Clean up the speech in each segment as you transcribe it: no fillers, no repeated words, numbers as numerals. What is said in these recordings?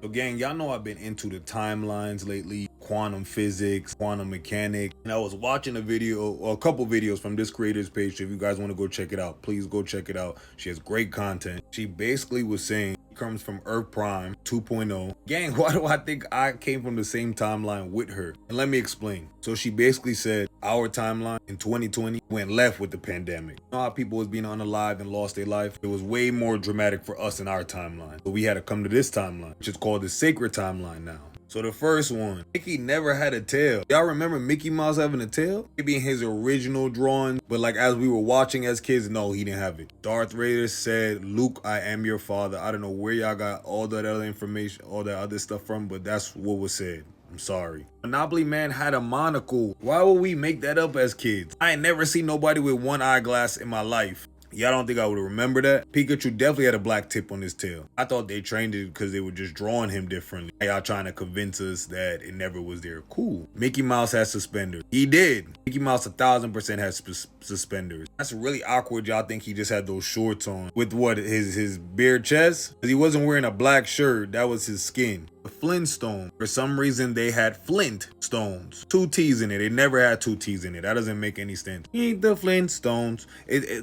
So gang, y'all know I've been into the timelines lately, quantum physics, quantum mechanics, and I was watching a video, or a couple videos from this creator's page. So if you guys want to go check it out, please go check it out. She has great content. She basically was saying she comes from Earth Prime 2.0. Gang, why do I think I came from the same timeline with her? And let me explain. So she basically said our timeline in 2020 went left with the pandemic. You know how people was being unalive and lost their life? It was way more dramatic for us in our timeline. So we had to come to this timeline, which is called the sacred timeline now. So the first one, Mickey never had a tail. Y'all remember Mickey Mouse having a tail? Maybe in his original drawing, but like as we were watching as kids, no, he didn't have it. Darth Vader said, "Luke, I am your father." I don't know where y'all got all that other information, all that other stuff from, but that's what was said. I'm sorry. Monopoly Man had a monocle. Why would we make that up as kids? I ain't never seen nobody with one eyeglass in my life. Y'all don't think I would remember that? Pikachu definitely had a black tip on his tail. I thought they trained it because they were just drawing him differently. Y'all trying to convince us that it never was there. Cool. Mickey Mouse has suspenders. He did. Mickey Mouse 1000% has suspenders. That's really awkward. Y'all think he just had those shorts on with what, his bare chest? Because he wasn't wearing a black shirt. That was his skin. The Flintstone. For some reason, they had Flint stones. 2 T's in it. They never had 2 T's in it. That doesn't make any sense. Eat the Flintstones.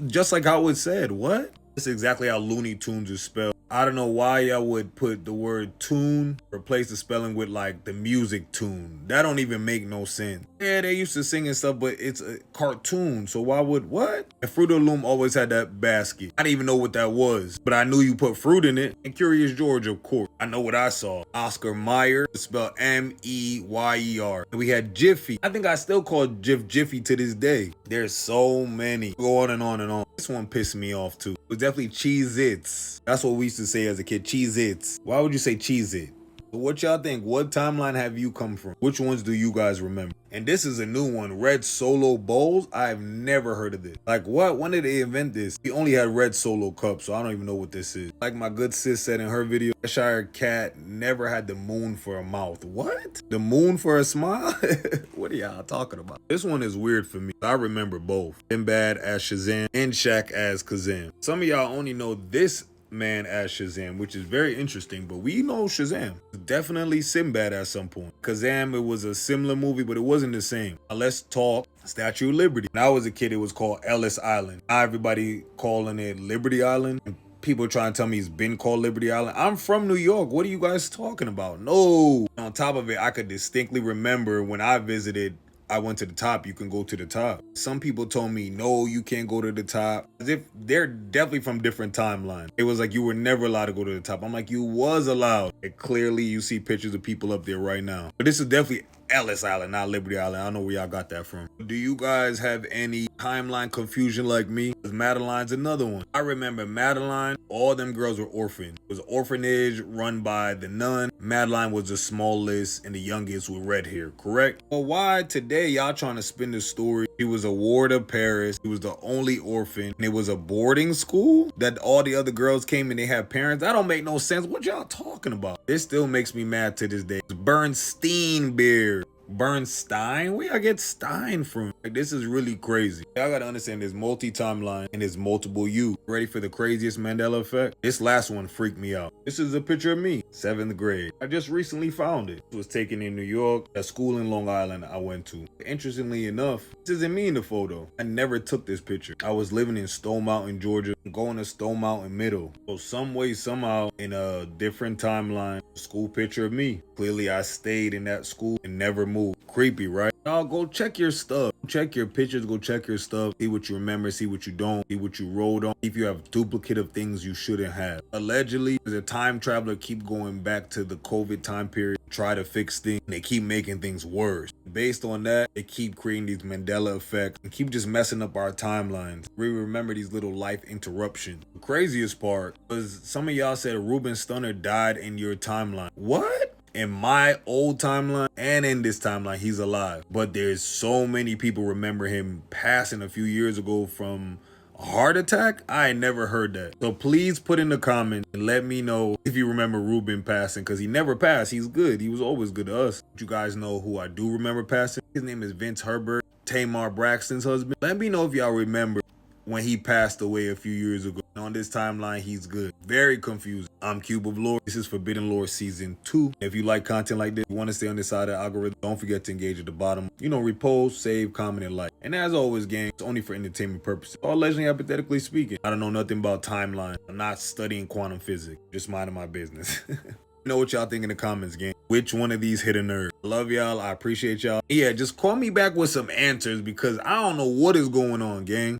Just like how it said. What? That's exactly how Looney Tunes is spelled. I don't know why y'all would put the word tune, replace the spelling with like the music tune. That don't even make no sense. Yeah, they used to sing and stuff, but it's a cartoon. So why would, what? And Fruit of the Loom always had that basket. I didn't even know what that was, but I knew you put fruit in it. And Curious George, of course. I know what I saw. Oscar Mayer, spelled M-E-Y-E-R. And we had Jiffy. I think I still call Jiffy to this day. There's so many. Go on and on and on. This one pissed me off too. It was definitely Cheez-Its. That's what we used to say as a kid, Cheez-Its. Why would you say Cheez-It? What y'all think? What timeline have you come from? Which ones do you guys remember? And this is a new one, red Solo bowls. I've never heard of this. Like what? When did they invent this? He only had red Solo cups, so I don't even know what this is. Like my good sis said in her video, Cheshire Cat never had the moon for a mouth. What? The moon for a smile? What are y'all talking about? This one is weird for me. I remember both. Sinbad as Shazam and Shaq as Kazam. Some of y'all only know this man as Shazam, which is very interesting, but we know Shazam. Definitely Sinbad at some point. Kazam, it was a similar movie, but it wasn't the same. Now let's talk Statue of Liberty. When I was a kid, it was called Ellis Island. Now everybody calling it Liberty Island. People trying to tell me it's been called Liberty Island. I'm from New York. What are you guys talking about? No. On top of it, I could distinctly remember when I visited, I went to the top, you can go to the top. Some people told me, no, you can't go to the top. As if they're definitely from different timelines. It was like you were never allowed to go to the top. I'm like, you was allowed. And clearly you see pictures of people up there right now. But this is definitely Ellis Island, not Liberty Island. I don't know where y'all got that from. Do you guys have any timeline confusion like me? Because Madeline's another one. I remember Madeline, all them girls were orphaned. It was an orphanage run by the nun. Madeline was the smallest and the youngest with red hair, correct? Well, why today y'all trying to spin the story? He was a ward of Paris. He was the only orphan. And it was a boarding school that all the other girls came and they had parents. That don't make no sense. What y'all talking about? This still makes me mad to this day. It's Bernstein beer. Bernstein? Where y'all get Stein from? Like, this is really crazy. Y'all gotta understand there's multi-timeline and there's multiple you. Ready for the craziest Mandela effect? This last one freaked me out. This is a picture of me, 7th grade. I just recently found it. It was taken in New York, a school in Long Island I went to. Interestingly enough, this isn't me in the photo. I never took this picture. I was living in Stone Mountain, Georgia, going to Stone Mountain Middle. So some way, somehow, in a different timeline, school picture of me. Clearly, I stayed in that school and never moved. Creepy, right? Y'all go check your stuff. Check your pictures, go check your stuff. See what you remember, see what you don't, see what you wrote on. If you have duplicate of things you shouldn't have. Allegedly, the time traveler keep going back to the COVID time period, try to fix things, and they keep making things worse. Based on that, they keep creating these Mandela effects and keep just messing up our timelines. We remember these little life interruptions. The craziest part was some of y'all said Ruben Stunner died in your timeline. What? In my old timeline and in this timeline, he's alive. But there's so many people remember him passing a few years ago from a heart attack. I ain't never heard that. So please put in the comments and let me know if you remember Ruben passing, because he never passed. He's good. He was always good to us. You guys know who I do remember passing. His name is Vince Herbert, Tamar Braxton's husband. Let me know if y'all remember when he passed away a few years ago. on this timeline, he's good. Very confusing. I'm Cube of Lore. This is Forbidden Lore Season 2. If you like content like this, you want to stay on this side of the algorithm, don't forget to engage at the bottom. You know, repost, save, comment, and like. And as always, gang, it's only for entertainment purposes. All allegedly, hypothetically speaking. I don't know nothing about timeline. I'm not studying quantum physics. Just minding my business. Know what y'all think in the comments, gang. Which one of these hit a nerve? Love y'all. I appreciate y'all. Yeah, just call me back with some answers because I don't know what is going on, gang.